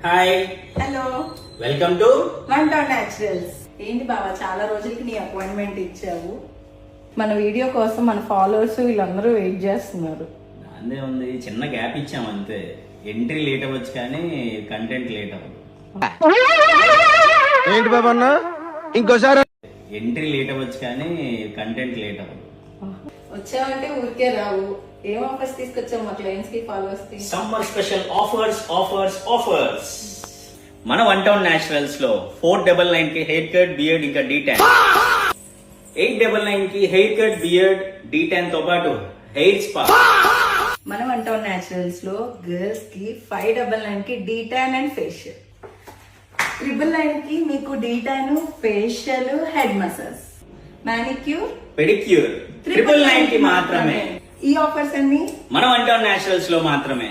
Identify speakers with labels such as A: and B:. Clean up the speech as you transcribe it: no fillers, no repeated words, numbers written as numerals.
A: Hi,
B: hello,
A: welcome to
B: one town naturals. ఏంటి బావా, చాలా రోజులకి నీ అపాయింట్మెంట్ ఇచ్చావు. మన వీడియో కోసం మన ఫాలోవర్స్ వీళ్ళందరూ వెయిట్ చేస్తున్నారు.
A: అందే ఉంది, చిన్న గ్యాప్ ఇచ్చాం అంతే. ఎంట్రీ లేట్ అవ్వచ్చు కానీ కంటెంట్ లేట్ అవ్వదు.
C: ఏంటి బాబా అన్న ఇంకోసారి
A: ఎంట్రీ లేట్ అవ్వచ్చు కానీ కంటెంట్ లేట్ అవ్వదు.
B: వచ్చావంటే ఊరికే రావు. ఏం ఆఫర్స్ తీసుకొచ్చావు మా క్లయింట్స్ కి, ఫాలోవర్స్ కి?
A: Summer special offers offers offers. మన వన్ టౌన్ న్యాచురల్స్ లో 499 కి హెయిర్ కట్, బియర్డ్ ఇంకా D10, 899 కి హెయిర్ కట్, బియర్డ్, D10 తో పాటు హెయిర్ స్పా.
B: మన వన్ టౌన్ న్యాచురల్స్ లో గర్ల్స్ కి 599 కి D10 అండ్ ఫేషియల్, 999 కి మీకు D10 facial, head massage, manicure,
A: pedicure 999 కి మాత్రమే.
B: ఈ ఆఫర్స్ అన్ని
A: మన వన్ టౌన్ న్యాచురల్స్ లో మాత్రమే.